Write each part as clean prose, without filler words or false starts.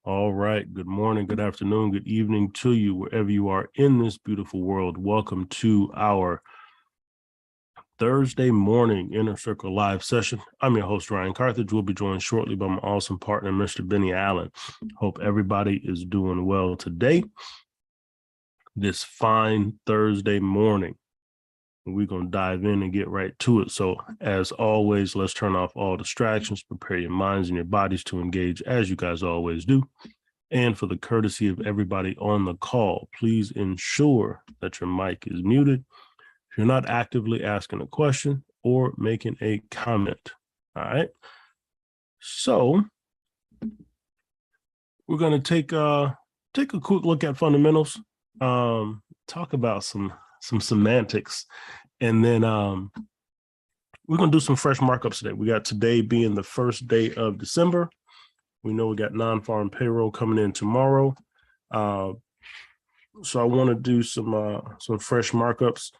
All right. Good morning, good afternoon, good evening to you, wherever you are in this beautiful world. Welcome to our Thursday morning Inner Circle live session. I'm your host, Ryan Carthage. We'll be joined shortly by my awesome partner, Mr. Benny Allen. Hope everybody is doing well today, this fine Thursday morning. We're going to dive in and get right to it. So as always, let's turn off all distractions, prepare your minds and your bodies to engage as you guys always do. And for the courtesy of everybody on the call, please ensure that your mic is muted if you're not actively asking a question or making a comment. All right. So we're going to take a quick look at fundamentals, talk about some semantics, and then we're going to do some fresh markups today. We got today being the first day of December. We know we got non-farm payroll coming in tomorrow. So I want to do some fresh markups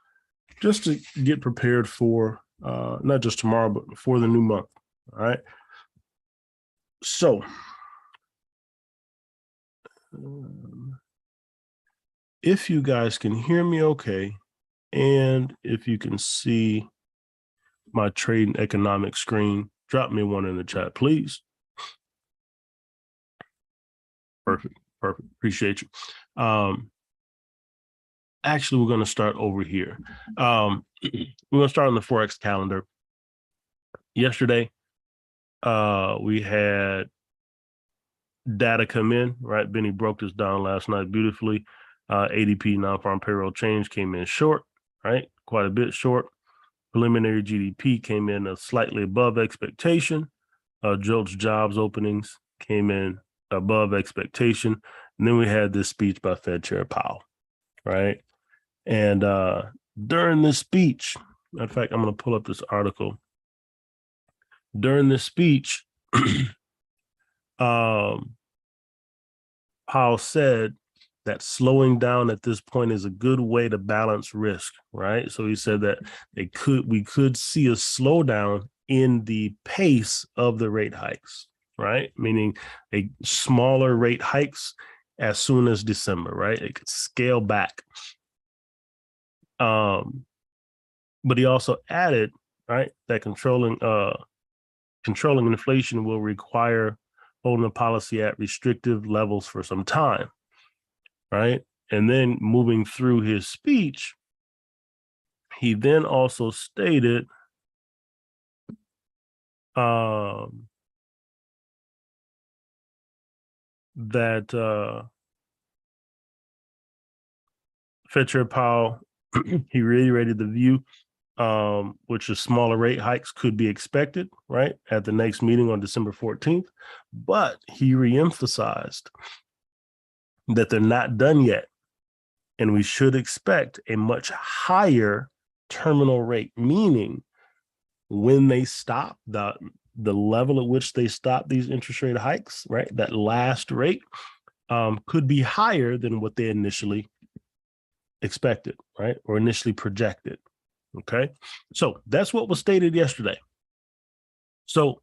just to get prepared for not just tomorrow, but for the new month. All right. So if you guys can hear me okay, and if you can see my trade and economic screen, drop me one in the chat, please. Perfect. Appreciate you. Actually, we're going to start over here. We're going to start on the Forex calendar. Yesterday, we had data come in, right? Benny broke this down last night beautifully. ADP non-farm payroll change came in short, right? Quite a bit short. Preliminary GDP came in slightly above expectation. JOLTS jobs openings came in above expectation. And then we had this speech by Fed Chair Powell, right? And during this speech, in fact, I'm going to pull up this article. During this speech, Powell said that slowing down at this point is a good way to balance risk, right? So he said that we could see a slowdown in the pace of the rate hikes, right? Meaning a smaller rate hikes as soon as December, right? It could scale back. But he also added, right, that controlling inflation will require holding the policy at restrictive levels for some time, right? And then moving through his speech, he then also stated that Fed Chair Powell, he reiterated the view, which is smaller rate hikes could be expected, right, at the next meeting on December 14th. But he reemphasized that they're not done yet, and we should expect a much higher terminal rate, meaning when they stop, the level at which they stop these interest rate hikes, right, that last rate could be higher than what they initially expected, right, or initially projected. Okay, so that's what was stated yesterday. So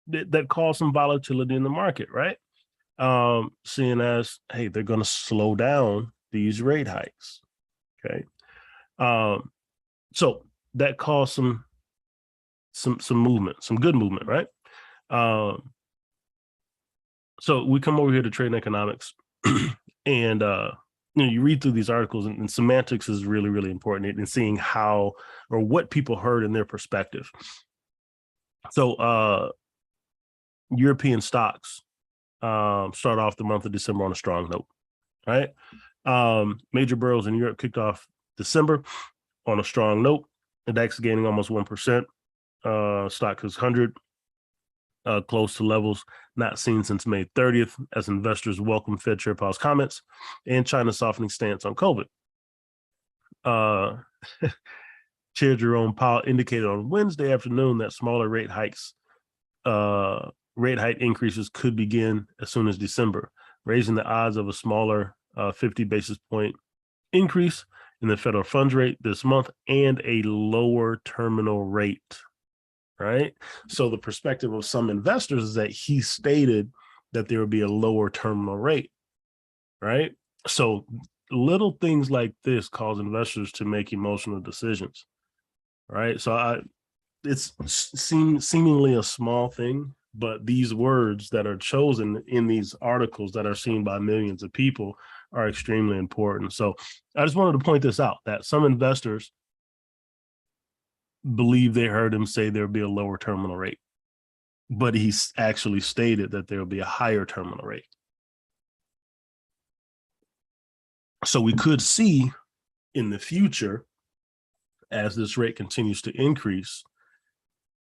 that caused some volatility in the market, right? Seeing as, hey, they're going to slow down these rate hikes. Okay, so that caused some movement, some good movement, right? So we come over here to trade and economics, and you read through these articles, and semantics is really, really important in seeing how or what people heard in their perspective. So European stocks start off the month of December on a strong note, right? Major boroughs in Europe kicked off December on a strong note. The DAX gaining almost 1%. Stock is 100, close to levels not seen since May 30th, as investors welcome Fed Chair Powell's comments and China's softening stance on COVID. Chair Jerome Powell indicated on Wednesday afternoon that smaller rate hike increases could begin as soon as December, raising the odds of a smaller 50 basis point increase in the federal funds rate this month and a lower terminal rate. right? So the perspective of some investors is that he stated that there would be a lower terminal rate, right? So little things like this cause investors to make emotional decisions, right? So it's seemingly a small thing, but these words that are chosen in these articles that are seen by millions of people are extremely important. So I just wanted to point this out, that some investors believe they heard him say there'll be a lower terminal rate, but he's actually stated that there'll be a higher terminal rate. So we could see in the future, as this rate continues to increase,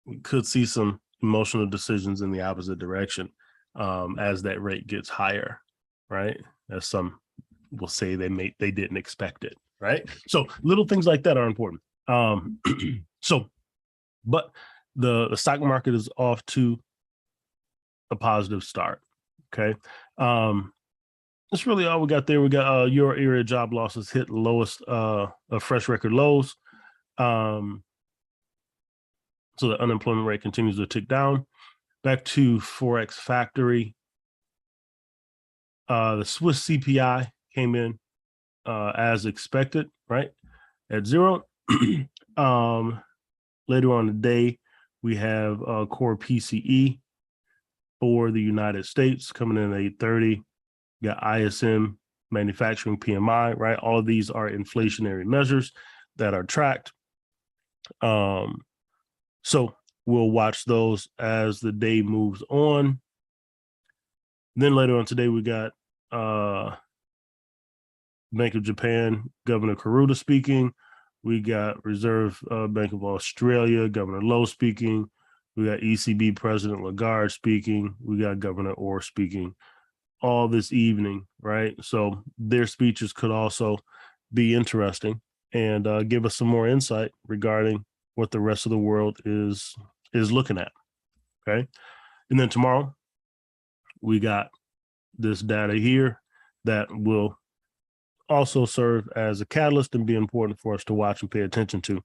we could see some emotional decisions in the opposite direction as that rate gets higher, right? As some will say they didn't expect it, right? So little things like that are important. But the stock market is off to a positive start. Okay. That's really all we got there. We got Euro area job losses hit lowest of fresh record lows. So the unemployment rate continues to tick down. Back to Forex Factory. The Swiss CPI came in as expected, right? At 0. Later on today, we have core PCE for the United States coming in at 830. You got ISM, manufacturing PMI, right? All of these are inflationary measures that are tracked. So we'll watch those as the day moves on. Then later on today, we got Bank of Japan, Governor Kuruda speaking. We got Reserve Bank of Australia, Governor Lowe speaking. We got ECB President Lagarde speaking. We got Governor Orr speaking all this evening, right? So their speeches could also be interesting and give us some more insight regarding what the rest of the world is looking at, okay? And then tomorrow, we got this data here that will also serve as a catalyst and be important for us to watch and pay attention to,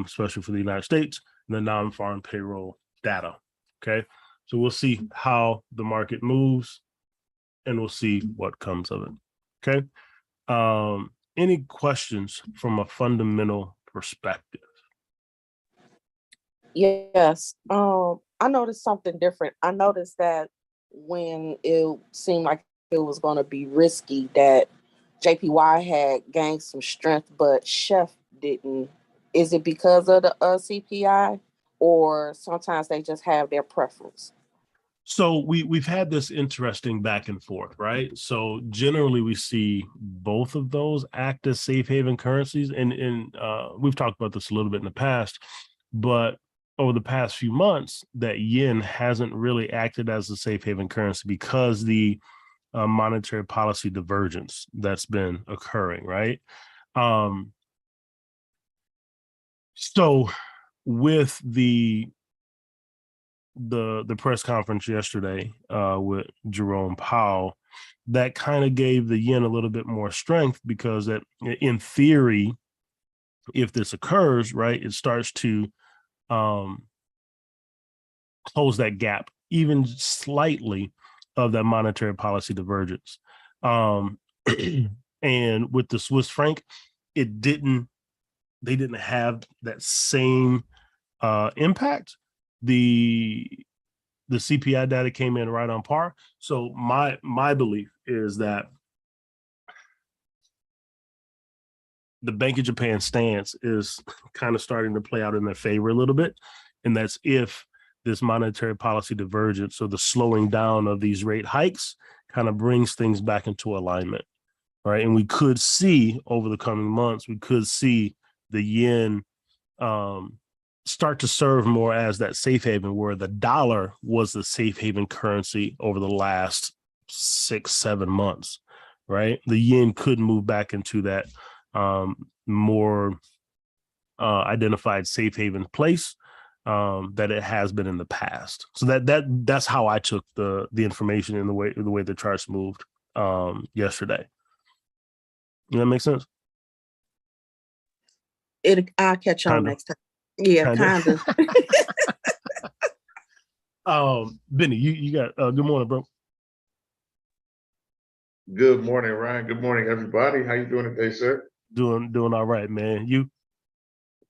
especially for the United States, and the non-farm payroll data, okay? So we'll see how the market moves, and we'll see what comes of it, okay? Any questions from a fundamental perspective? Yes. I noticed something different. I noticed that when it seemed like it was going to be risky, that JPY had gained some strength, but Chef didn't. Is it because of the CPI, or sometimes they just have their preference? So we've had this interesting back and forth, right? So generally we see both of those act as safe haven currencies, and we've talked about this a little bit in the past, but over the past few months, that yen hasn't really acted as a safe haven currency because the monetary policy divergence that's been occurring, right? So with the press conference yesterday with Jerome Powell, that kind of gave the yen a little bit more strength, because that, in theory, if this occurs, right, it starts to close that gap even slightly of that monetary policy divergence. And with the Swiss franc, they didn't have that same impact. The CPI data came in right on par. So my belief is that the Bank of Japan stance is kind of starting to play out in their favor a little bit. And that's if this monetary policy divergence, or the slowing down of these rate hikes, kind of brings things back into alignment, right? And we could see over the coming months, we could see the yen start to serve more as that safe haven, where the dollar was the safe haven currency over the last 6-7 months, right? The yen could move back into that more identified safe haven place that it has been in the past. So that's how I took the information in the way the charts moved yesterday. Does that make sense? I'll catch on next time. Yeah, kind of. Benny, you got good morning, bro. Good morning, Ryan. Good morning, everybody. How you doing today, sir? Doing all right, man. You?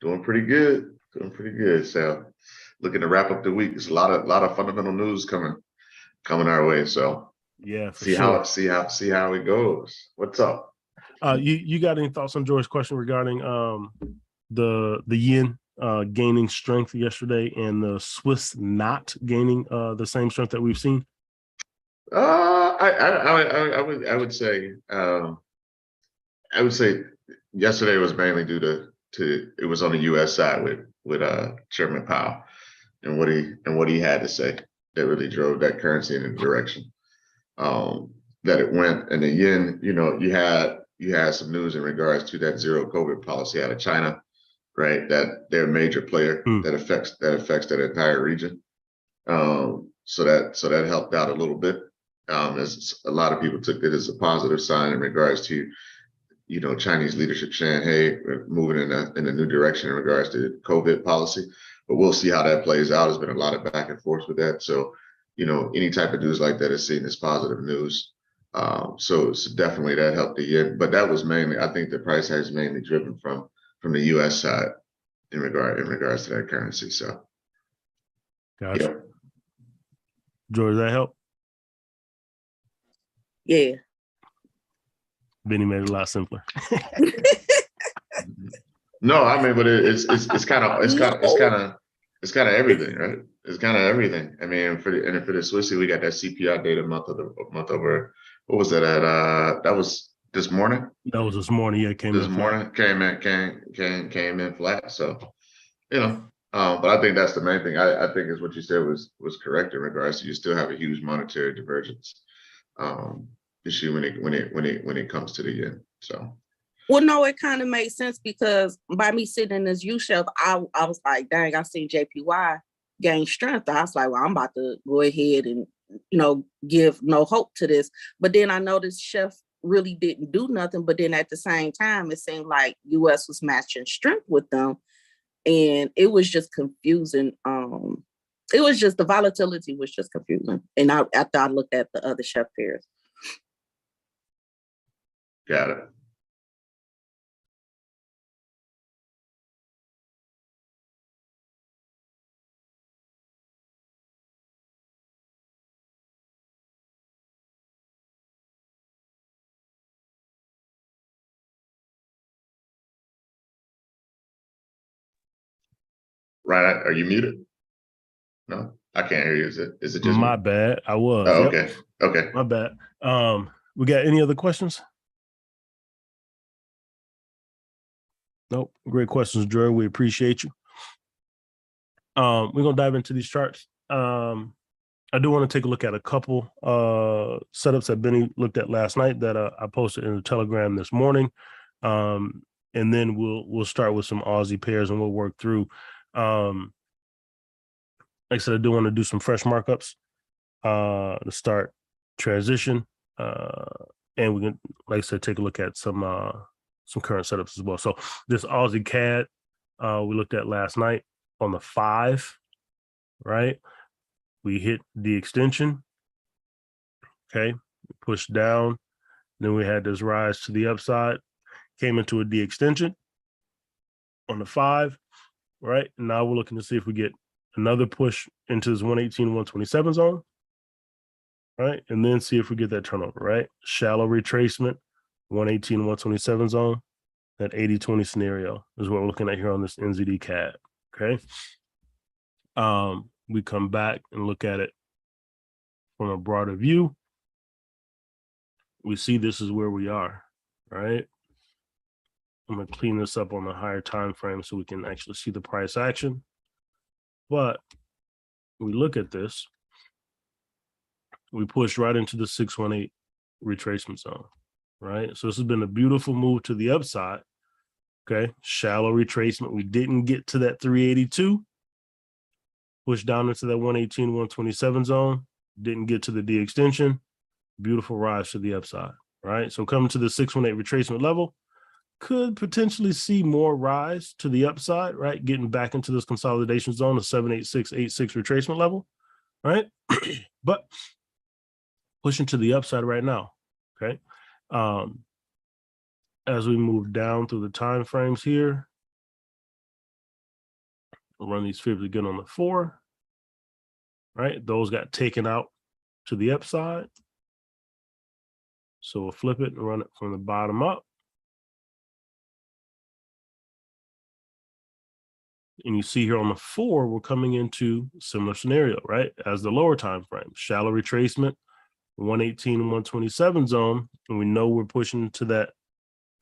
Doing pretty good. Doing pretty good. So, looking to wrap up the week. There's a lot of fundamental news coming our way. So, Yeah, for see sure. how it goes. What's up? You got any thoughts on George's question regarding the yen gaining strength yesterday and the Swiss not gaining the same strength that we've seen? I would say yesterday was mainly due to it was on the U.S. side with Chairman Powell and what he had to say that really drove that currency in the direction that it went. And the yen, you had some news in regards to that zero COVID policy out of China, right? That they're a major player that affects that entire region. So that helped out a little bit. As a lot of people took it as a positive sign in regards to Chinese leadership saying, hey, we're moving in a new direction in regards to COVID policy. But we'll see how that plays out. There's been a lot of back and forth with that. So, any type of news like that is seen as positive news. So definitely that helped the yen. But that was mainly, I think the price has mainly driven from the US side in regards to that currency. So Gotcha. yeah. George, that help? Yeah. Benny made it a lot simpler. No, I mean, but it's kind of everything, right? It's kind of everything. I mean, for the Swissy, we got that CPI data month over. What was that at? That was this morning. That was this morning. Yeah, came in flat. So, but I think that's the main thing. I think is what you said was correct in regards to you still have a huge monetary divergence issue when it comes to the yen. So. Well, no, it kind of made sense because by me sitting in this U shelf, I was like, dang, I seen JPY gain strength. I was like, well, I'm about to go ahead and, give no hope to this. But then I noticed Chef really didn't do nothing. But then at the same time, it seemed like US was matching strength with them. And it was just confusing. It was just the volatility was just confusing. And after I looked at the other Chef pairs. Got it. Right, are you muted? No, I can't hear you. Is it just my bad? I was. Oh, yep. Okay. My bad. We got any other questions? Nope. Great questions, Drew. We appreciate you. We're gonna dive into these charts. I do want to take a look at a couple setups that Benny looked at last night that I posted in the Telegram this morning. And then we'll start with some Aussie pairs and we'll work through. Like I said, I do want to do some fresh markups to start transition. And we can, like I said, take a look at some current setups as well. So this Aussie CAD we looked at last night on the 5, right? We hit the extension. Okay, pushed down. Then we had this rise to the upside, came into a D extension on the 5, right? And now we're looking to see if we get another push into this 118, 127 zone, right? And then see if we get that turnover, right? Shallow retracement, 118, 127 zone. That 80-20 scenario is what we're looking at here on this NZD CAD, okay? We come back and look at it from a broader view. We see this is where we are, right? I'm going to clean this up on a higher time frame so we can actually see the price action. But we look at this, we push right into the 618 retracement zone, right? So this has been a beautiful move to the upside, okay? Shallow retracement. We didn't get to that 382. Push down into that 118, 127 zone. Didn't get to the D extension. Beautiful rise to the upside, right? So coming to the 618 retracement level, could potentially see more rise to the upside, right? Getting back into this consolidation zone, the 78686 retracement level, right? But pushing to the upside right now, okay? As we move down through the time frames here, we'll run these fibs again on the 4, right? Those got taken out to the upside. So we'll flip it and run it from the bottom up. And you see here on the 4, we're coming into a similar scenario, right? As the lower time frame, shallow retracement, 118 and 127 zone, and we know we're pushing to that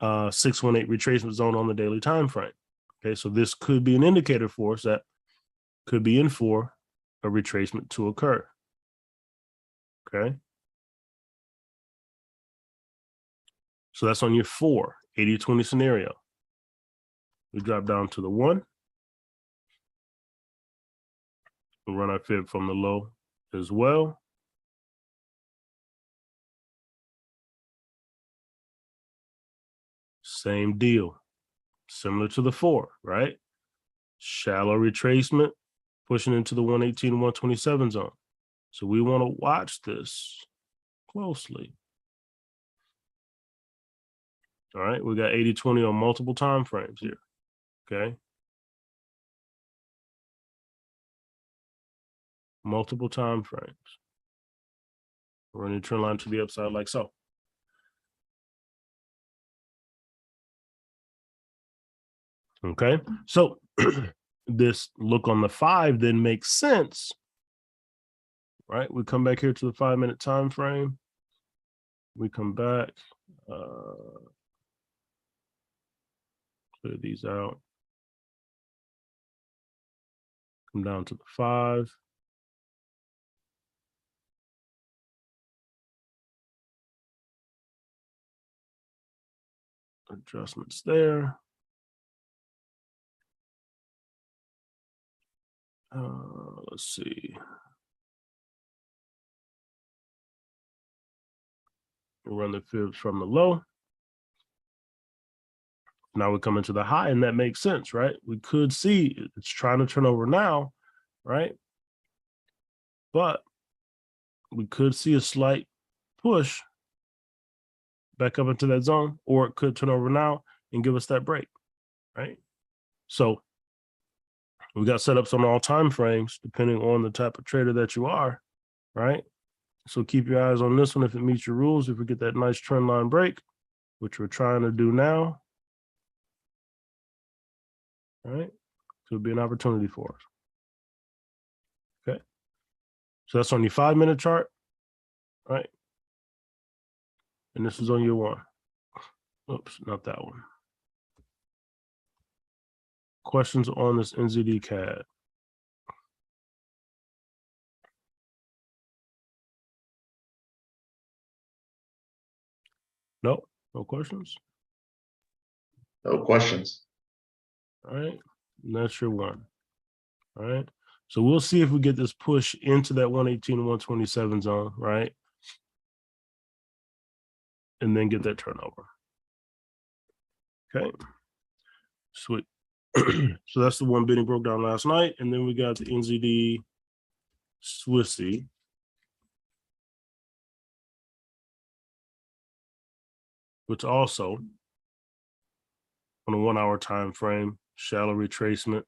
618 retracement zone on the daily time frame. Okay, so this could be an indicator for us that could be in for a retracement to occur. Okay, so that's on your 4, 80-20 scenario. We drop down to the 1. We run our fib from the low as well. Same deal, similar to the 4, right? Shallow retracement, pushing into the 118 and 127 zone. So we want to watch this closely. All right, we got 80-20 on multiple time frames here, okay? Multiple time frames. We're running a trend line to the upside like so. Okay, so this look on the 5 then makes sense, right? We come back here to the 5-minute time frame. We come back, clear these out. Come down to the 5. Adjustments there. Let's see. We'll run the fibs from the low. Now we come into the high, and that makes sense, right? We could see it's trying to turn over now, right? But we could see a slight push back up into that zone, or it could turn over now and give us that break, right? So we got setups on all time frames, depending on the type of trader that you are, right? So keep your eyes on this one if it meets your rules. If we get that nice trend line break, which we're trying to do now, right? Could be an opportunity for us. Okay. So that's on your 5-minute chart, right? And this is on your 1. Oops, not that one. Questions on this NZD CAD? Nope, no questions. No questions. All right, and that's your 1. All right, so we'll see if we get this push into that 118 and 127 zone, right? And then get that turnover. Okay, sweet. So that's the one Benny broke down last night. And then we got the NZD Swissy. Which also on a 1-hour time frame, shallow retracement,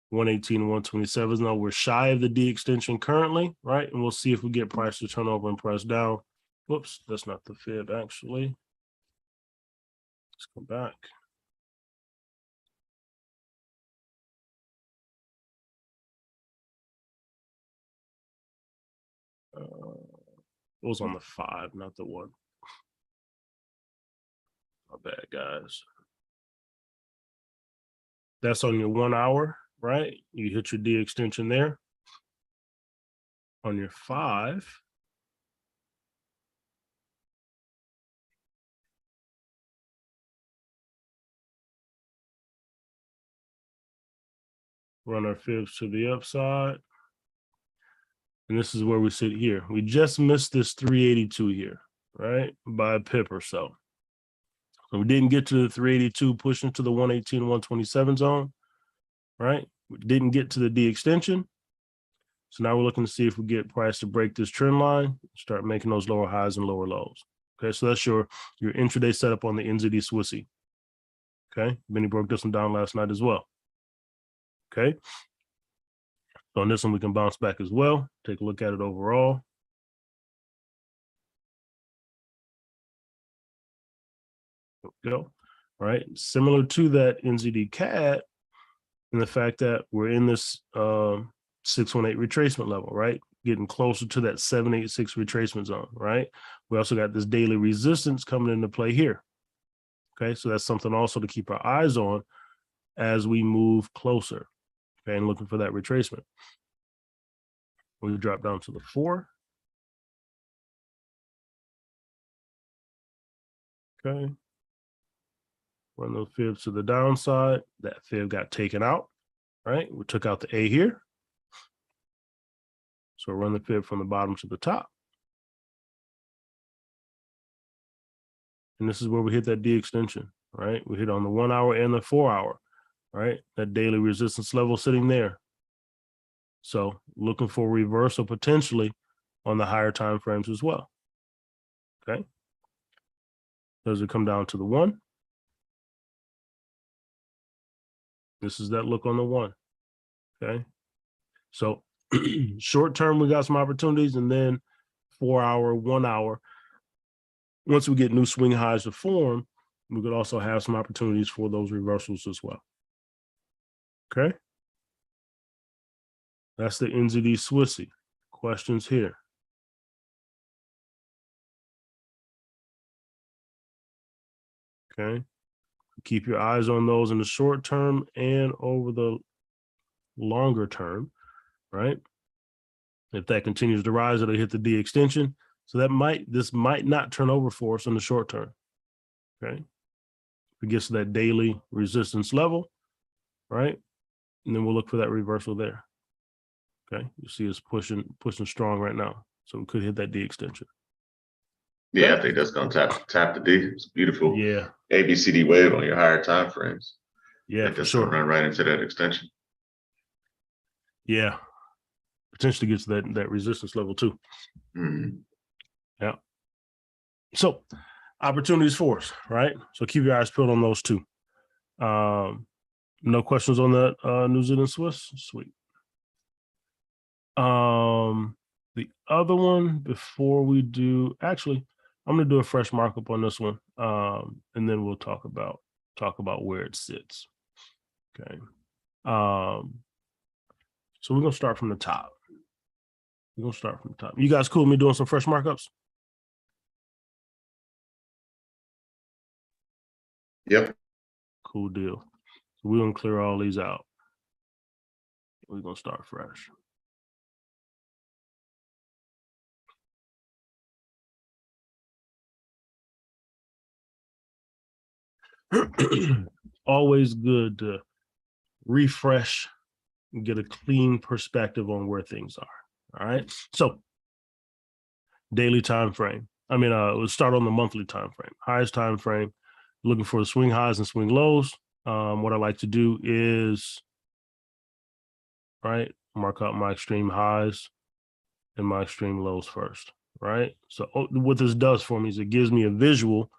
118 and 127. Now we're shy of the D extension currently, right? And we'll see if we get price to turn over and price down. Whoops, that's not the fib actually. Let's come back. It was on the 5, not the 1. My bad, guys. That's on your 1 hour, right? You hit your D extension there. On your 5, run our fibs to the upside. And this is where we sit here. We just missed this 382 here, right? By a pip or so. So we didn't get to the 382, pushing to the 118, 127 zone, right? We didn't get to the D extension. So now we're looking to see if we get price to break this trend line, start making those lower highs and lower lows. Okay, so that's your intraday setup on the NZD Swissy. Okay, Benny broke this one down last night as well. Okay, so on this one we can bounce back as well. Take a look at it overall. There we go. All right, similar to that NZD CAD, and the fact that we're in this 618 retracement level, right? Getting closer to that 786 retracement zone, right? We also got this daily resistance coming into play here. Okay, so that's something also to keep our eyes on as we move closer. Okay, and looking for that retracement. We drop down to the 4. Okay. Run those fibs to the downside. That fib got taken out, right? We took out the A here. So run the fib from the bottom to the top. And this is where we hit that D extension, right? We hit on the 1 hour and the 4 hour, right? That daily resistance level sitting there. So looking for reversal potentially on the higher time frames as well. Okay. Does it come down to the 1? This is that look on the 1. Okay. So short term, we got some opportunities, and then 4 hour, 1 hour. Once we get new swing highs to form, we could also have some opportunities for those reversals as well. Okay. That's the NZD Swissy. Questions here? Okay. Keep your eyes on those in the short term and over the longer term, right? If that continues to rise, it'll hit the D extension. So this might not turn over for us in the short term. Okay. If it gets to that daily resistance level, right? And then we'll look for that reversal there. Okay. You see us pushing strong right now. So we could hit that D extension. Yeah, I think that's going to tap the D. It's beautiful. Yeah. ABCD wave on your higher time frames. Yeah, for for sure. sure. Run right into that extension. Yeah. Potentially gets to that resistance level too. Mm-hmm. Yeah. So opportunities for us, right? So keep your eyes peeled on those two. No questions on that New Zealand Swiss? Sweet. The other one before we do, actually, I'm gonna do a fresh markup on this one. And then we'll talk about where it sits. Okay. So we're gonna start from the top. We're gonna start from the top. You guys cool with me doing some fresh markups? Yep. Cool deal. So we're gonna clear all these out. We're gonna start fresh. Always good to refresh and get a clean perspective on where things are. All right. So daily time frame. We'll start on the monthly time frame. Highest time frame, looking for the swing highs and swing lows. What I like to do is, right, mark out my extreme highs and my extreme lows first, right? So what this does for me is it gives me a visual,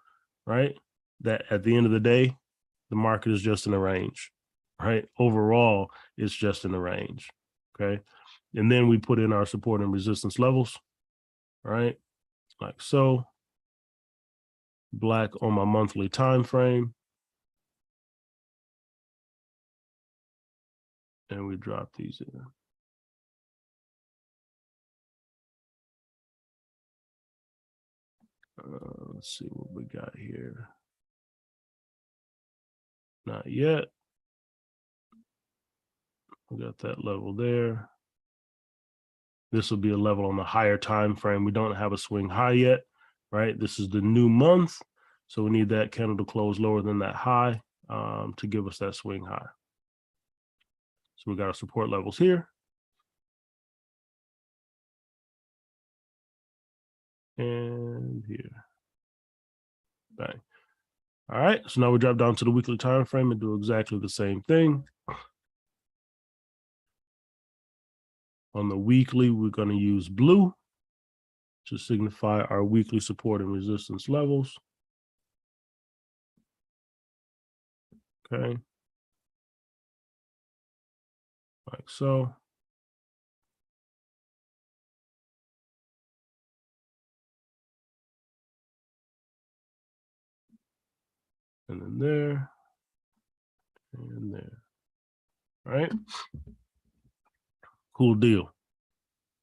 right, that at the end of the day, the market is just in a range, right? Overall, it's just in the range, okay? And then we put in our support and resistance levels, right? Like so. Black on my monthly time frame. And we drop these in. Let's see what we got here. Not yet. We got that level there. This will be a level on the higher time frame. We don't have a swing high yet, right? This is the new month. So we need that candle to close lower than that high to give us that swing high. So we got our support levels here. And here. Bang. All right, so now we drop down to the weekly time frame and do exactly the same thing. On the weekly, we're going to use blue to signify our weekly support and resistance levels. Okay. Like so. And then there, and there. All right. Cool deal.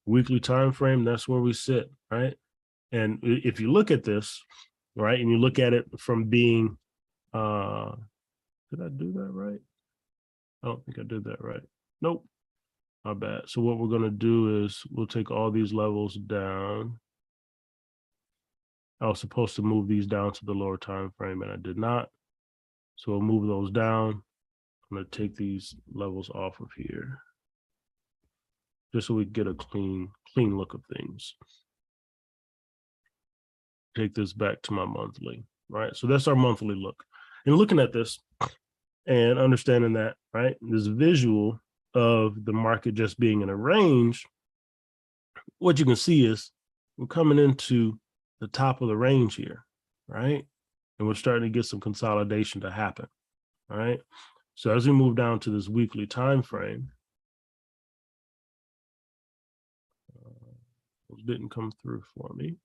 Weekly time frame, that's where we sit, right? And if you look at this, right, and you look at it from being, did I do that right? I don't think I did that right. Nope, my bad. So what we're going to do is we'll take all these levels down. I was supposed to move these down to the lower time frame, and I did not. So we'll move those down. I'm going to take these levels off of here, just so we get a clean look of things. Take this back to my monthly, right? So that's our monthly look. And looking at this and understanding that, right, this visual of the market just being in a range, what you can see is we're coming into the top of the range here, right? And we're starting to get some consolidation to happen, all right? So as we move down to this weekly time frame, those didn't come through for me.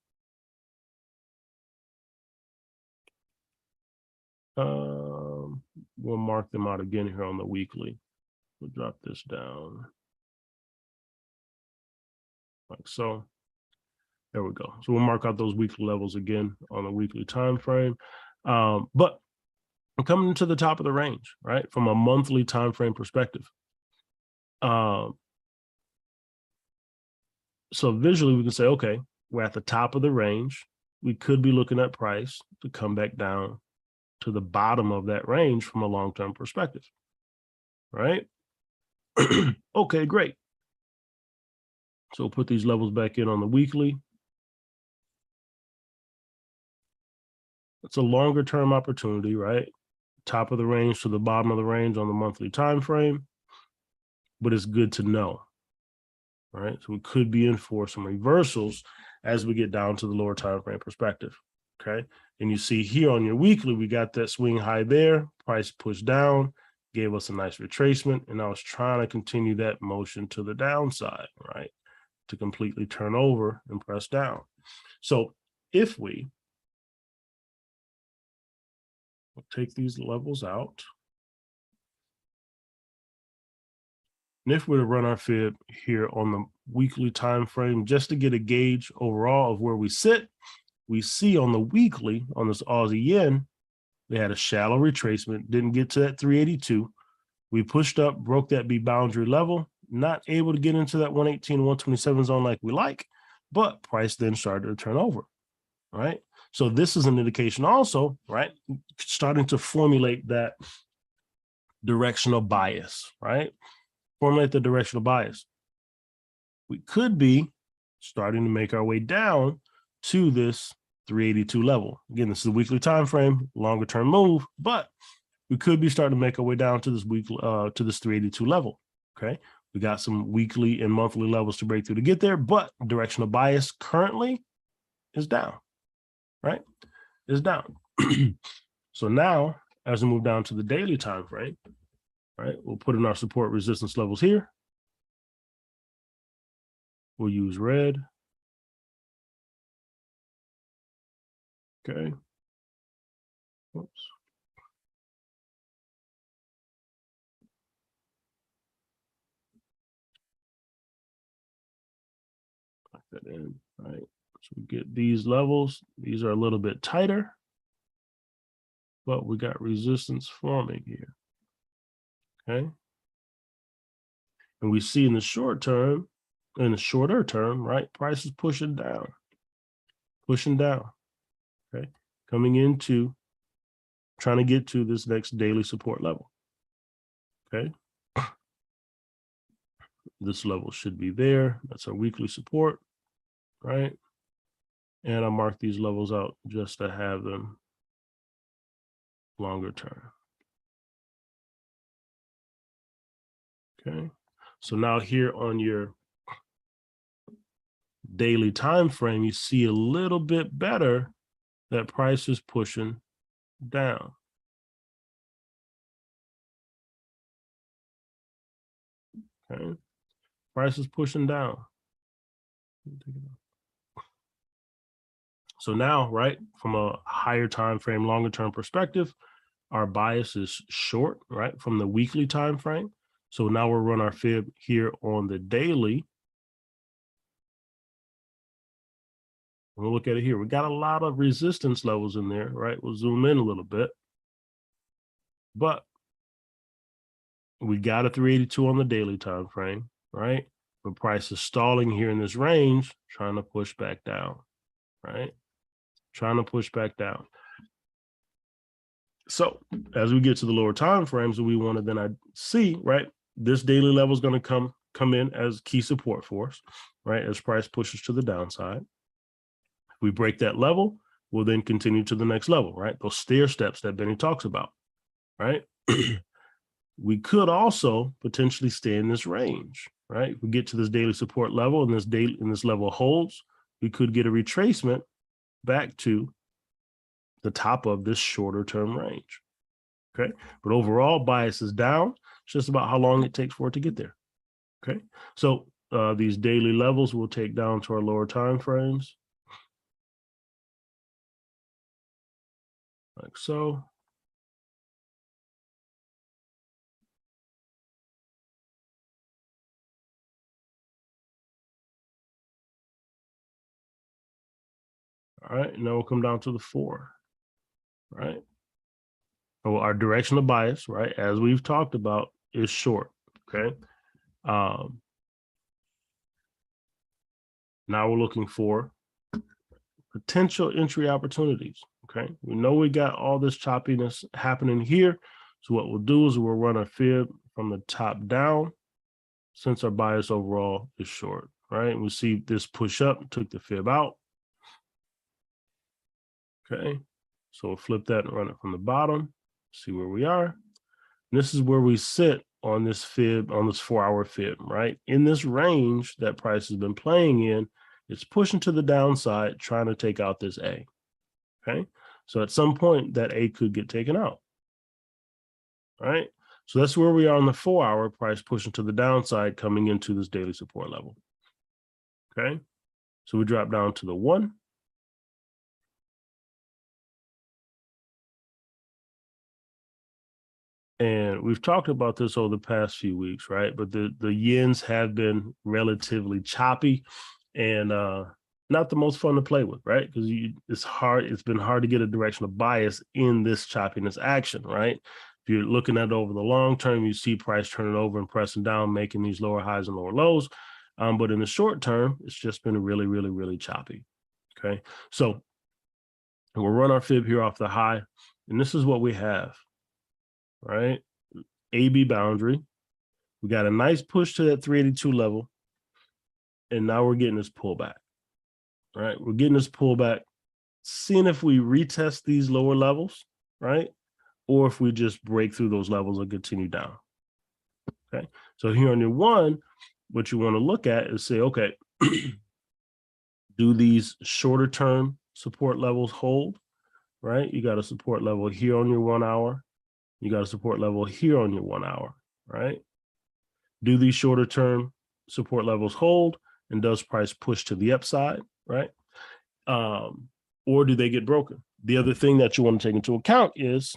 We'll mark them out again here on the weekly. We'll drop this down like so. There we go. So we'll mark out those weekly levels again on the weekly time frame. But I'm coming to the top of the range, right? From a monthly time frame perspective. So visually we can say, okay, we're at the top of the range. We could be looking at price to come back down to the bottom of that range from a long-term perspective, right? Okay, great. So we'll put these levels back in on the weekly. It's a longer term opportunity, right? Top of the range to the bottom of the range on the monthly time frame, but it's good to know, right? So we could be in for some reversals as we get down to the lower time frame perspective, okay? And you see here on your weekly, we got that swing high there, price pushed down, gave us a nice retracement, and I was trying to continue that motion to the downside, right? To completely turn over and press down. So if we take these levels out, and if we're to run our fib here on the weekly time frame, just to get a gauge overall of where we sit, we see on the weekly, on this Aussie yen, we had a shallow retracement, didn't get to that 382. We pushed up, broke that B boundary level, not able to get into that 118, 127 zone like we like, but price then started to turn over, right? So this is an indication also, right? Starting to formulate that directional bias, right? Formulate the directional bias. We could be starting to make our way down to this 382 level. Again, this is a weekly time frame, longer term move, but we could be starting to make our way down to this weekly to this 382 level. Okay, we got some weekly and monthly levels to break through to get there, but directional bias currently is down, right? Is down. So now, as we move down to the daily time frame, right, we'll put in our support resistance levels here. We'll use red. Okay. Oops. Lock that in, right? So we get these levels. These are a little bit tighter, but we got resistance forming here. Okay. And we see in the short term, in the shorter term, right, price is pushing down, okay, coming into trying to get to this next daily support level, okay. This level should be there. That's our weekly support, right? And I'll mark these levels out just to have them longer term. Okay, so now here on your daily time frame, you see a little bit better that price is pushing down. Okay, price is pushing down. So now, right, from a higher time frame, longer term perspective, our bias is short, right, from the weekly time frame. So now we'll run our fib here on the daily. We'll look at it here. We got a lot of resistance levels in there, right? We'll zoom in a little bit. But we got a 382 on the daily time frame, right? But price is stalling here in this range, trying to push back down, right? Trying to push back down. So as we get to the lower time frames, we want to then see, right, this daily level is going to come in as key support for us, right, as price pushes to the downside. If we break that level, we'll then continue to the next level, right? Those stair steps that Benny talks about, right? We could also potentially stay in this range, right? If we get to this daily support level and this level holds, we could get a retracement back to the top of this shorter term range. Okay, but overall bias is down. It's just about how long it takes for it to get there. Okay, so these daily levels will take down to our lower time frames, like so. All right, now we'll come down to the 4, right? So our direction of bias, right, as we've talked about, is short, okay? Now we're looking for potential entry opportunities, okay? We know we got all this choppiness happening here. So what we'll do is we'll run a fib from the top down since our bias overall is short, right? And we see this push up, took the fib out. Okay, so we'll flip that and run it from the bottom, see where we are. And this is where we sit on this fib, on this 4-hour fib, right? In this range that price has been playing in, it's pushing to the downside, trying to take out this A, okay? So at some point that A could get taken out, right? So that's where we are on the 4-hour, price pushing to the downside, coming into this daily support level, okay? So we drop down to the 1. And we've talked about this over the past few weeks, right? But the yens have been relatively choppy and not the most fun to play with, right? Because it's been hard to get a direction of bias in this choppiness action, right? If you're looking at it over the long term, you see price turning over and pressing down, making these lower highs and lower lows. But in the short term, it's just been really, really, really choppy, okay? So we'll run our fib here off the high, and this is what we have. Right, AB boundary. We got a nice push to that 382 level, and now we're getting this pullback. Right, we're getting this pullback, seeing if we retest these lower levels, right, or if we just break through those levels and continue down. Okay, so here on your 1, what you want to look at is say, okay, do these shorter term support levels hold? Right, you got a support level here on your 1 hour. You got a support level here on your 1 hour, right? Do these shorter term support levels hold, and does price push to the upside, right? Or do they get broken? The other thing that you want to take into account is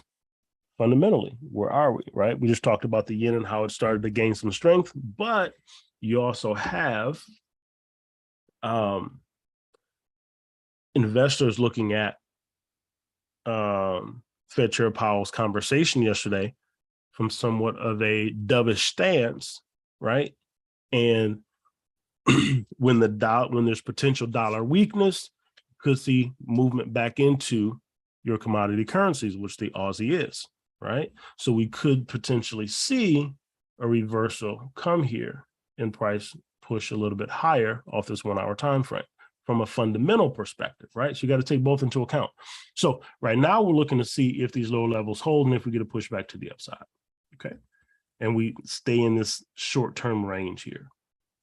fundamentally, where are we, right? We just talked about the yen and how it started to gain some strength, but you also have investors looking at Fed Chair Powell's conversation yesterday from somewhat of a dovish stance, right? And when there's potential dollar weakness, you could see movement back into your commodity currencies, which the Aussie is, right? So we could potentially see a reversal come here and price push a little bit higher off this 1 hour time frame from a fundamental perspective, right? So you got to take both into account. So right now we're looking to see if these lower levels hold and if we get a pushback to the upside, okay? And we stay in this short-term range here,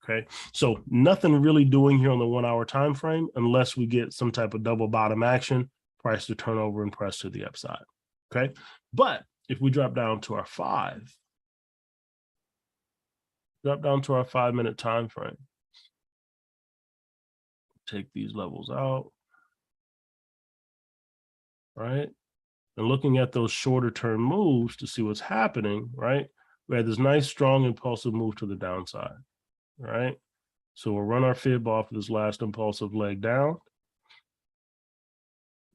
Okay, so nothing really doing here on the 1 hour time frame unless we get some type of double bottom action, price to turnover and press to the upside. Okay, but if we drop down to our 5-minute time frame, take these levels out, right? And looking at those shorter term moves to see what's happening, right? We had this nice, strong, impulsive move to the downside, right? So we'll run our fib off of this last impulsive leg down.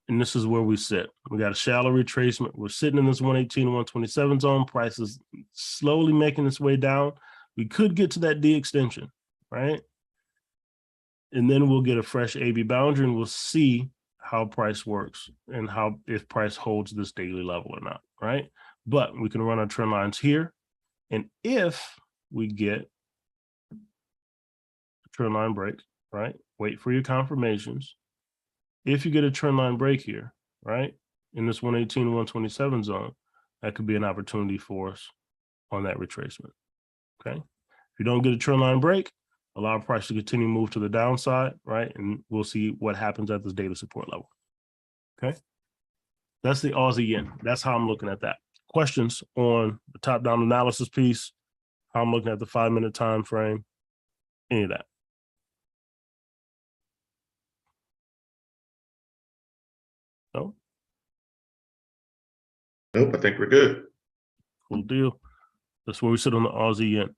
And this is where we sit. We got a shallow retracement. We're sitting in this 118 to 127 zone. Price is slowly making its way down. We could get to that D extension, right? And then we'll get a fresh AB boundary and we'll see how price works and how if price holds this daily level or not, right? But we can run our trend lines here. And if we get a trend line break, right? Wait for your confirmations. If you get a trend line break here, right? In this 118 to 127 zone, that could be an opportunity for us on that retracement, okay? If you don't get a trend line break, allow price to continue to move to the downside, right? And we'll see what happens at this daily support level, okay? That's the Aussie yen. That's how I'm looking at that. Questions on the top-down analysis piece, how I'm looking at the 5-minute time frame, any of that. No? Nope, I think we're good. Cool deal. That's where we sit on the Aussie yen.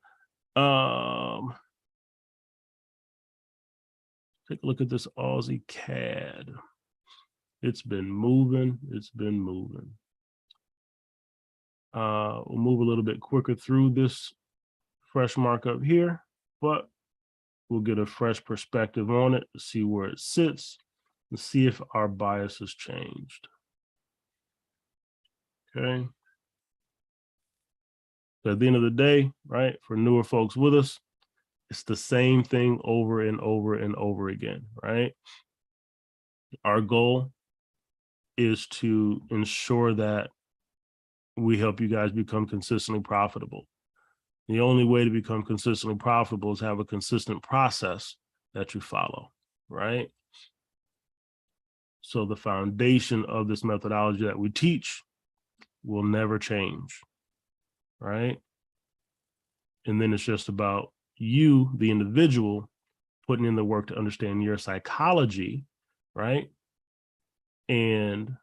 Take a look at this Aussie CAD. It's been moving. It's been moving. We'll move a little bit quicker through this fresh markup here, but we'll get a fresh perspective on it, see where it sits, and see if our bias has changed. Okay. So at the end of the day, right, for newer folks with us, it's the same thing over and over and over again, right? Our goal is to ensure that we help you guys become consistently profitable. The only way to become consistently profitable is have a consistent process that you follow, right? So the foundation of this methodology that we teach will never change, right? And then it's just about you, the individual, putting in the work to understand your psychology, right? And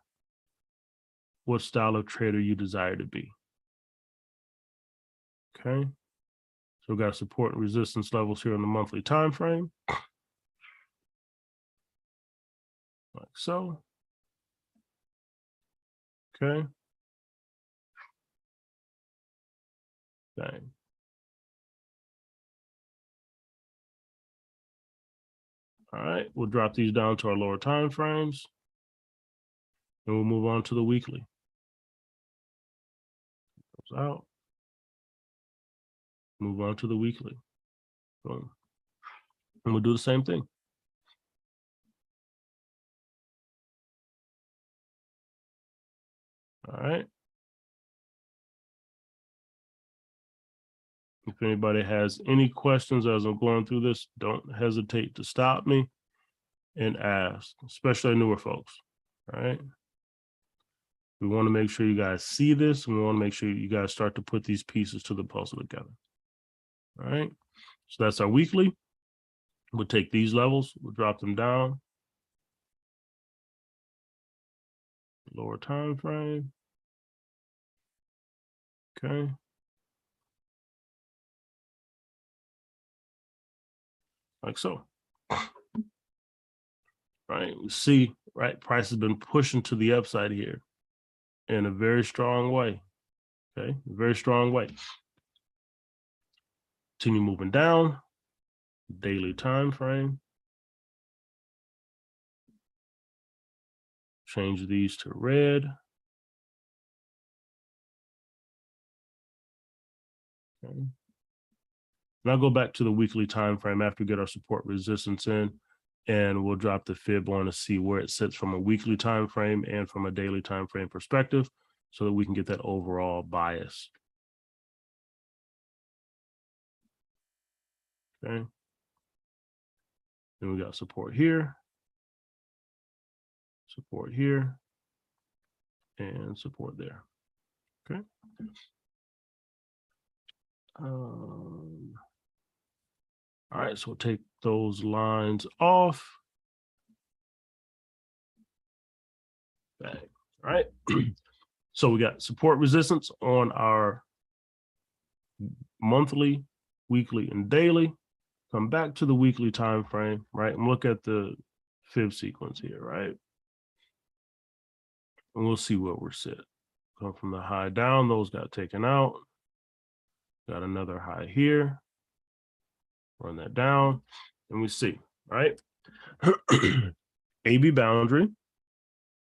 what style of trader you desire to be. Okay. So we've got support and resistance levels here on the monthly time frame. Like so. Okay. Bang. All right, we'll drop these down to our lower time frames. And we'll move on to the weekly. Goes out. Move on to the weekly. Boom. And we'll do the same thing. All right. If anybody has any questions as I'm going through this, don't hesitate to stop me and ask, especially newer folks. All right. We want to make sure you guys see this, and we want to make sure you guys start to put these pieces to the puzzle together. All right. So that's our weekly. We'll take these levels, we'll drop them down. Lower time frame. Okay. Like so. Right. We see, right, price has been pushing to the upside here in a very strong way. Okay, very strong way. Continue moving down. Daily time frame. Change these to red. Okay. And I'll go back to the weekly time frame after we get our support resistance in, and we'll drop the fib on to see where it sits from a weekly time frame and from a daily time frame perspective, so that we can get that overall bias. Okay. Then we got support here, and support there. Okay. All right, so we'll take those lines off. Bang. All right. So we got support resistance on our monthly, weekly, and daily. Come back to the weekly time frame, right? And look at the fib sequence here, right? And we'll see where we're set. Come from the high down, those got taken out. Got another high here. Run that down, and we see, right? AB boundary.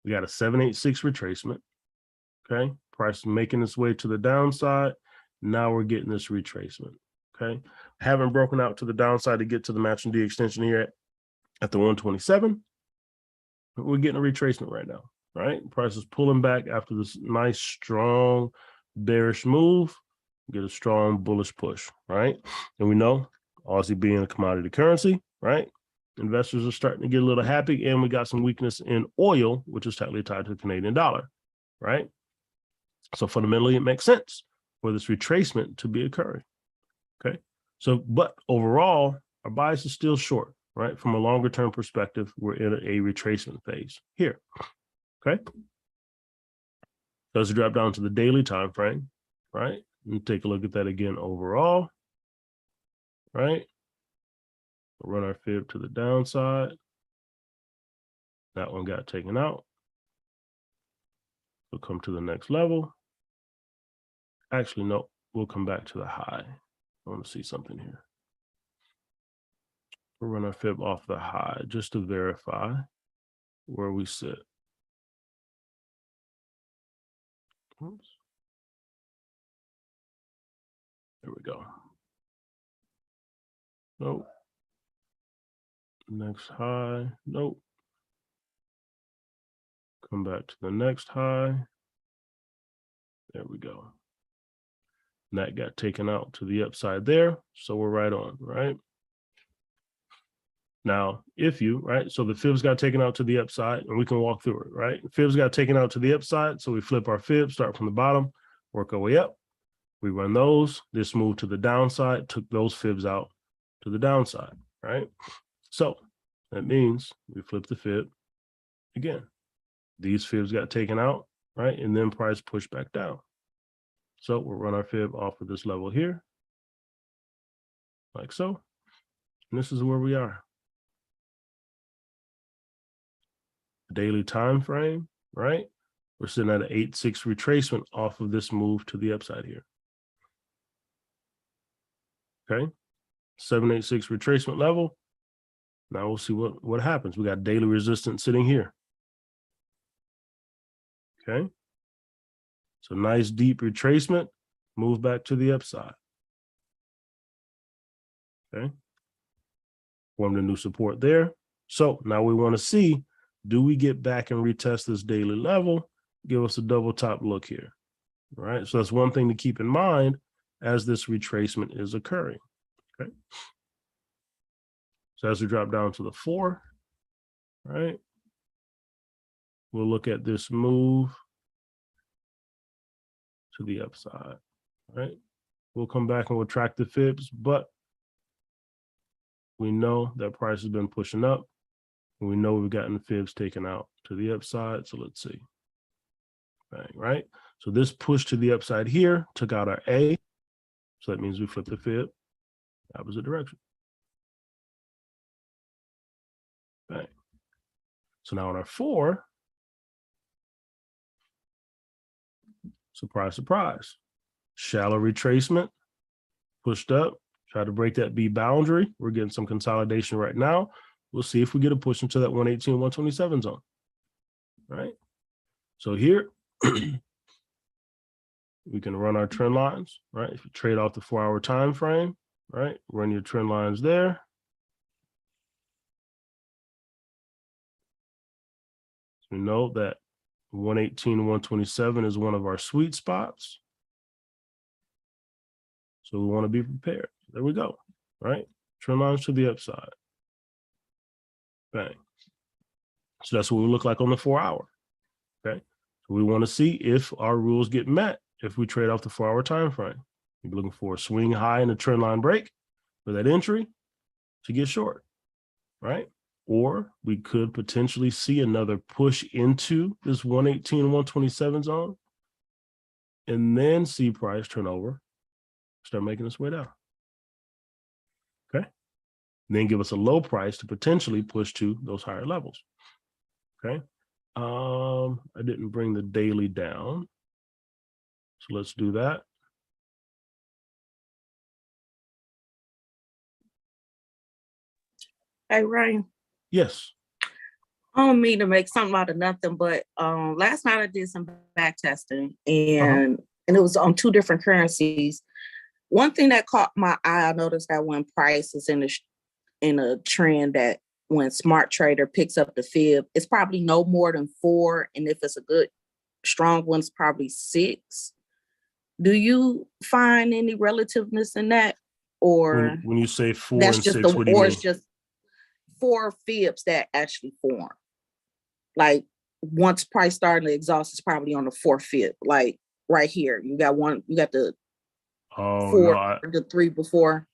We got a 786 retracement. Okay, price is making its way to the downside. Now we're getting this retracement. Okay, haven't broken out to the downside to get to the matching D extension here at the 127. We're getting a retracement right now. Right, price is pulling back after this nice strong bearish move. Get a strong bullish push. Right, and we know Aussie being a commodity currency. Right, investors are starting to get a little happy, and we got some weakness in oil, which is tightly tied to the Canadian dollar. Right. So fundamentally, it makes sense for this retracement to be occurring. Okay. So, but overall, our bias is still short, right? From a longer term perspective, we're in a retracement phase here. Okay. So as we drop down to the daily time frame, right? And take a look at that again overall, right? We'll run our fib to the downside. That one got taken out. We'll come to the next level. Actually, no, we'll come back to the high. I want to see something here. We'll run our fib off the high just to verify where we sit. Oops. There we go. Nope. Next high. Nope. Come back to the next high. There we go. And that got taken out to the upside there. So we're right on, right? Now, if you, right, so the fibs got taken out to the upside, and we can walk through it, right? Fibs got taken out to the upside, so we flip our fib, start from the bottom, work our way up. We run those. This move to the downside, took those fibs out to the downside, right? So that means we flip the fib again. These fibs got taken out, right? And then price pushed back down. So we'll run our fib off of this level here, like so. And this is where we are. Daily time frame, right? We're sitting at an 8-6 retracement off of this move to the upside here. Okay, 786 retracement level. Now we'll see what happens. We got daily resistance sitting here. Okay, so nice deep retracement, move back to the upside. Okay, formed a new support there. So now we want to see, do we get back and retest this daily level? Give us a double top look here. All right, so that's one thing to keep in mind as this retracement is occurring. Okay, so as we drop down to the 4, right, we'll look at this move to the upside. Right, we'll come back and we'll track the fibs, but we know that price has been pushing up, and we know we've gotten the fibs taken out to the upside. So let's see. Bang, right, so this push to the upside here took out our A, so that means we flip the fib opposite direction. Bang. So now on our 4, surprise, surprise, shallow retracement, pushed up, try to break that B boundary. We're getting some consolidation right now. We'll see if we get a push into that 118, 127 zone, right? So here, we can run our trend lines, right? If you trade off the 4-hour time frame, right? Run your trend lines there. So we know that 118 and 127 is one of our sweet spots. So we want to be prepared. There we go, right? Trend lines to the upside. Bang. So that's what we look like on the 4 hour. Okay. So we want to see if our rules get met if we trade off the 4 hour time frame. You're looking for a swing high and a trend line break for that entry to get short, right? Or we could potentially see another push into this 118, 127 zone, and then see price turn over, start making its way down. Okay. And then give us a low price to potentially push to those higher levels. Okay. I didn't bring the daily down. So let's do that. Hey, Ryan. Yes. I don't mean to make something out of nothing, but last night I did some back testing and it was on 2 different currencies. One thing that caught my eye, I noticed that when price is in a trend that when smart trader picks up the fib, it's probably no more than 4. And if it's a good, strong one, it's probably 6. Do you find any relativeness in that? Or When you say 4 that's and just 6, what do you or mean? it's just 4 fibs that actually form? Like once price starting to exhaust, it's probably on the 4th fib. Like right here, you got the Oh, 4 no, the 3 before.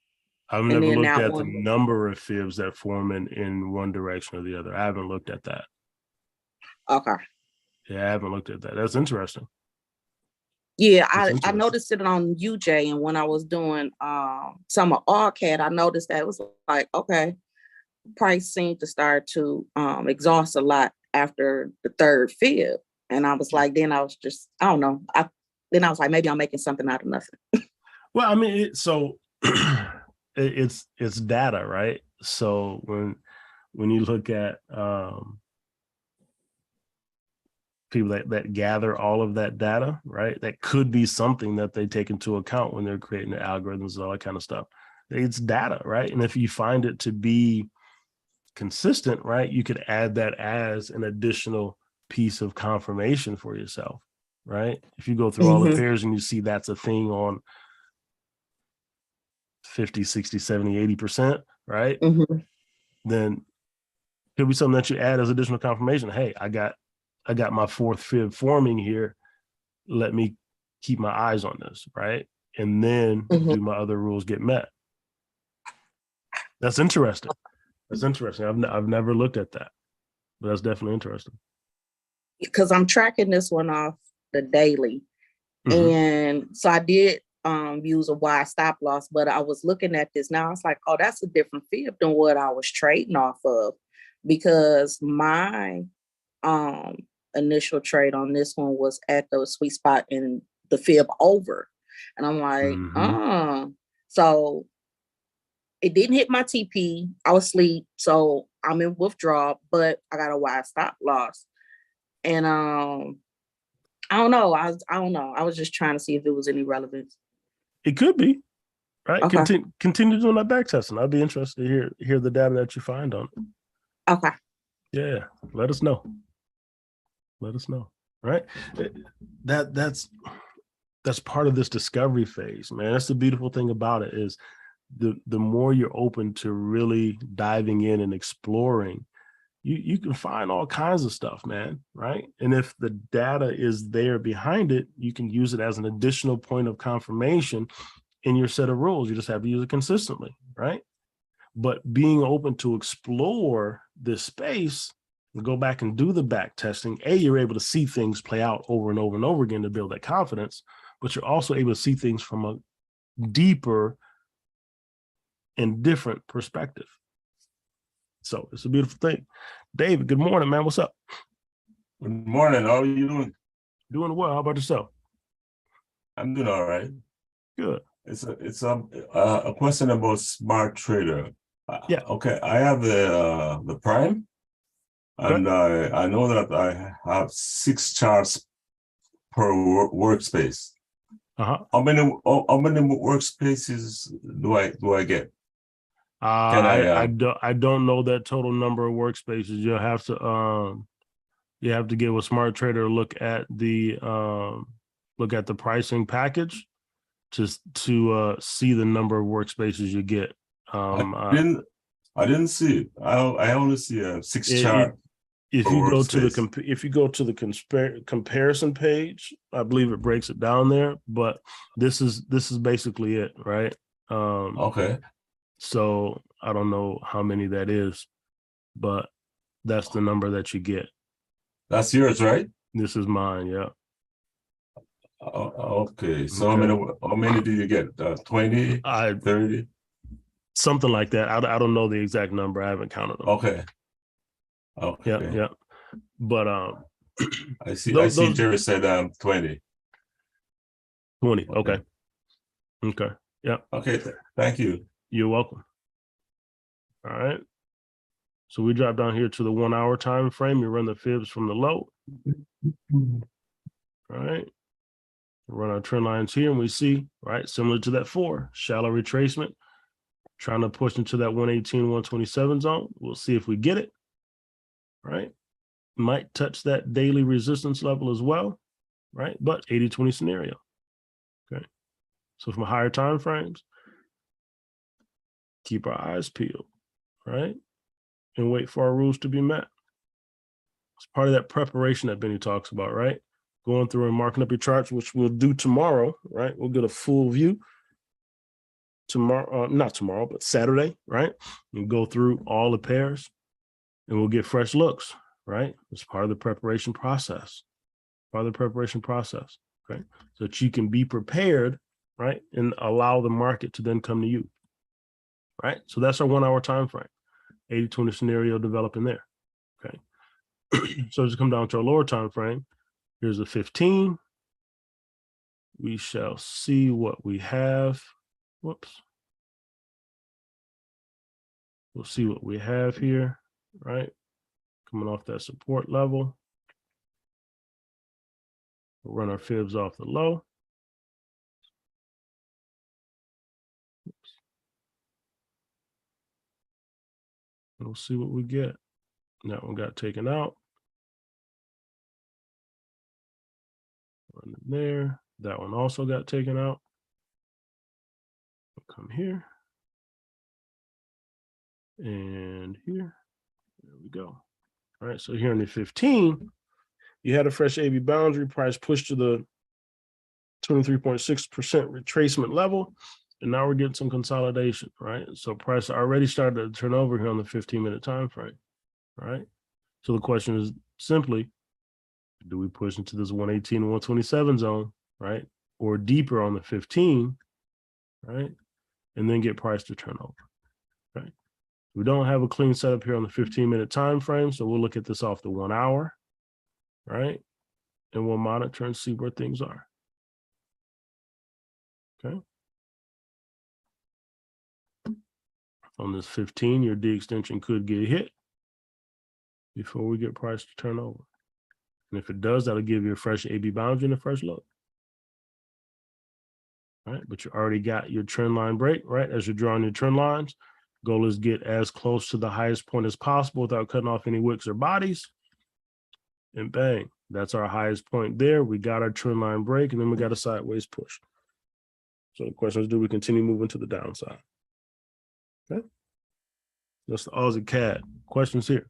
I've And never then looked that at the one. number of fibs that form in one direction or the other. I haven't looked at that. Okay. Yeah, I haven't looked at that. That's interesting. Yeah, That's I interesting. noticed it on UJ, and when I was doing some of AllCat, I noticed that it was like, okay, price seemed to start to exhaust a lot after the 3rd fib. And I was like, then I was just, I don't know. Then I was like, maybe I'm making something out of nothing. Well, I mean, it's data, right? So when you look at people that gather all of that data, right, that could be something that they take into account when they're creating the algorithms and all that kind of stuff. It's data, right? And if you find it to be consistent, right, you could add that as an additional piece of confirmation for yourself, right? If you go through all the pairs and you see that's a thing on 50, 60, 70, 80%, right? Then could be something that you add as additional confirmation. Hey, I got my 4th fib forming here. Let me keep my eyes on this, right? And then do my other rules get met? That's interesting. That's interesting. I've never looked at that, but that's definitely interesting. Because I'm tracking this one off the daily. And so I did use a wide stop loss, but I was looking at this now. I was like, oh, that's a different fib than what I was trading off of, because my initial trade on this one was at the sweet spot in the fib over. And I'm like, so it didn't hit my TP. I was asleep, so I'm in withdrawal, but I got a wide stop loss. And I don't know. I don't know. I was just trying to see if it was any relevance. It could be, right? Okay. Continue doing that back testing. I'd be interested to hear the data that you find on it. Okay. Yeah, let us know. Let us know, right? That's part of this discovery phase, man. That's the beautiful thing about it, is the more you're open to really diving in and exploring, you can find all kinds of stuff, man, right? And if the data is there behind it, you can use it as an additional point of confirmation in your set of rules. You just have to use it consistently, right? But being open to explore this space and go back and do the back testing, you're able to see things play out over and over and over again to build that confidence, but you're also able to see things from a deeper and different perspective. So it's a beautiful thing. David, good morning, man. What's up? Good morning. How are you doing? Doing well. How about yourself? I'm doing all right. Good. It's a question about smart trader. Yeah. Okay. I have the Prime, and I know that I have 6 charts per workspace. How many workspaces do I get? I don't know that total number of workspaces. You have to get with Smart Trader to look at the pricing package to see the number of workspaces you get. I didn't see it. I only see a 6 chart. If you go to the comparison page, I believe it breaks it down there. But this is basically it, right? Okay. So I don't know how many that is, but that's the number that you get. That's yours, right? This is mine, yeah. Okay. So how many do you get? 20, 30? Something like that. I don't know the exact number. I haven't counted them. Okay. Okay. Yeah. But I see Jerry said 20. 20. Okay. Yeah. Okay. Thank you. You're welcome. All right. So we drop down here to the 1 hour time frame. You run the fibs from the low. All right. Run our trend lines here, and we see, right, similar to that 4, shallow retracement, trying to push into that 118, 127 zone. We'll see if we get it. Right. Might touch that daily resistance level as well. Right. But 80-20 scenario. Okay. So from higher time frames, keep our eyes peeled. Right. And wait for our rules to be met. It's part of that preparation that Benny talks about, right? Going through and marking up your charts, which we'll do tomorrow, right? We'll get a full view tomorrow, not tomorrow, but Saturday, right? And go through all the pairs and we'll get fresh looks, right? It's part of the preparation process, okay? So that you can be prepared, right? And allow the market to then come to you, right? So that's our 1 hour time frame, 80-20 scenario developing there, okay? So as we come down to our lower time frame, here's the 15. We shall see what we have. Whoops. We'll see what we have here, right? Coming off that support level. We'll run our fibs off the low. Oops. We'll see what we get. That one got taken out. Run it there. That one also got taken out. We'll come here. And here. There we go. All right, so here in the 15, you had a fresh AB boundary, price pushed to the 23.6% retracement level. And now we're getting some consolidation, right? So price already started to turn over here on the 15-minute time frame, right? So the question is simply, do we push into this 118 and 127 zone, right? Or deeper on the 15, right? And then get price to turn over, right? We don't have a clean setup here on the 15-minute time frame, so we'll look at this off the 1 hour, right? And we'll monitor and see where things are. Okay. On this 15, your D extension could get hit before we get price to turn over. And if it does, that'll give you a fresh AB boundary and a fresh look. All right, but you already got your trend line break, right? As you're drawing your trend lines, goal is get as close to the highest point as possible without cutting off any wicks or bodies. And bang, that's our highest point there. We got our trend line break, and then we got a sideways push. So the question is, do we continue moving to the downside? Okay. That's the Aussie CAD. Questions here?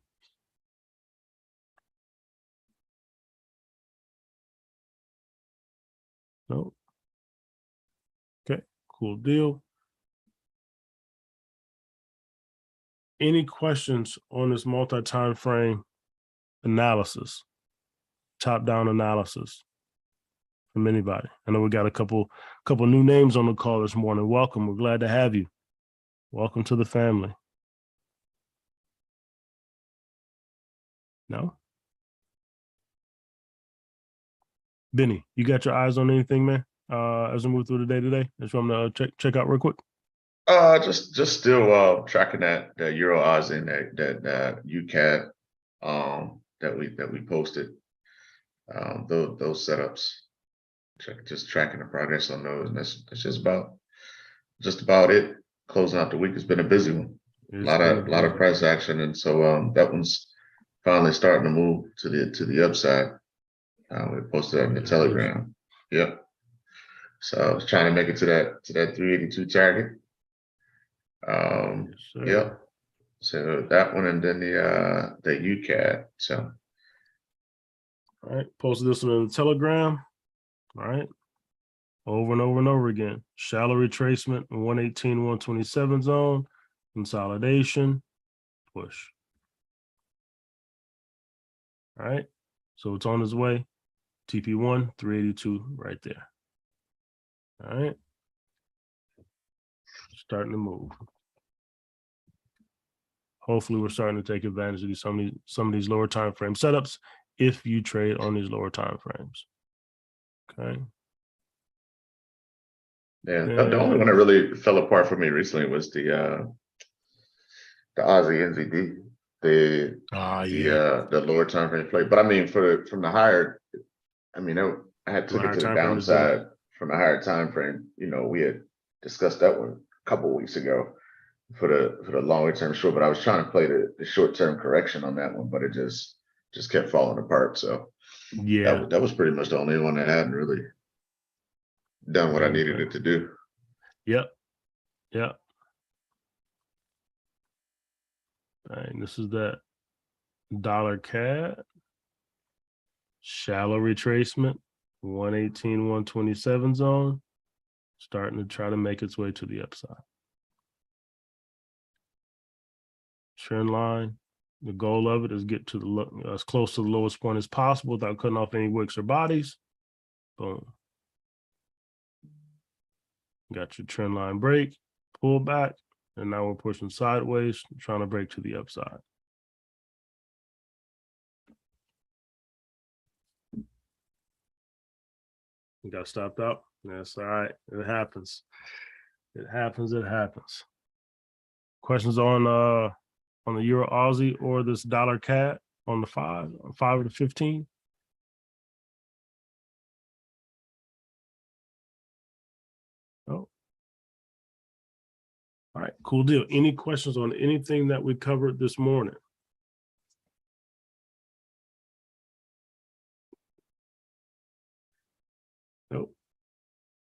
No. Okay, cool deal. Any questions on this multi-time frame analysis, top-down analysis from anybody? I know we got a couple new names on the call this morning. Welcome. We're glad to have you. Welcome to the family. No? Benny, you got your eyes on anything, man? As we move through the day today, that's what I'm gonna check out real quick. Just still tracking that Euro odds in that UCAD that we posted. Those setups. Just tracking the progress on those, and that's just about it. Closing out the week has been a busy one. A lot of price action, and so that one's finally starting to move to the upside. We posted that in the Telegram. Yep. So I was trying to make it to that 382 target. Yep. So that one, and then the UCAD. So All right, posted this one in the Telegram. All right, over and over and over again. Shallow retracement, 118, 127 zone, consolidation, push. All right, so it's on its way. TP1, 382 right there. All right, starting to move. Hopefully, we're starting to take advantage of some of these lower time frame setups if you trade on these lower time frames. Okay. yeah, the only one that really fell apart for me recently was the Aussie NZD, the lower time frame play. But I mean, from the higher, I mean, I had took it to the downside from the higher time frame. You know, we had discussed that one a couple of weeks ago for the longer term short, but I was trying to play the short term correction on that one, but it just kept falling apart. So yeah, that was pretty much the only one that hadn't really done what I needed it to do. Yep. Yep. All right, this is that dollar CAD. Shallow retracement, 118, 127 zone, starting to try to make its way to the upside. Trend line, the goal of it is get to as close to the lowest point as possible without cutting off any wicks or bodies. Boom. Got your trend line break, pull back, and now we're pushing sideways, trying to break to the upside. You got stopped out. That's all right. It happens. It happens. It happens. Questions on the Euro Aussie or this dollar CAD on the 5 or the 15? Oh. All right, cool deal. Any questions on anything that we covered this morning? Nope.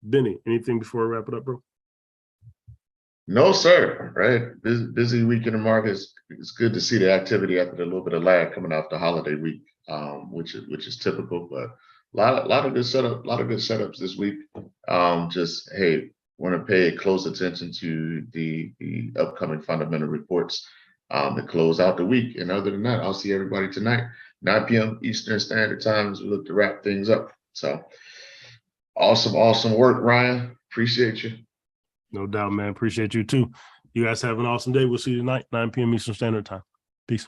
Benny, anything before I wrap it up, bro? No, sir. Right. Busy week in the markets. It's good to see the activity after a little bit of lag coming off the holiday week, which is typical. But a lot of good setups this week. Just hey, want to pay close attention to the upcoming fundamental reports to close out the week. And other than that, I'll see everybody tonight, 9 p.m. Eastern Standard Time, as we look to wrap things up. So awesome work, Ryan. Appreciate you. No doubt, man. Appreciate you too. You guys have an awesome day. We'll see you tonight, 9 p.m. Eastern Standard Time. Peace.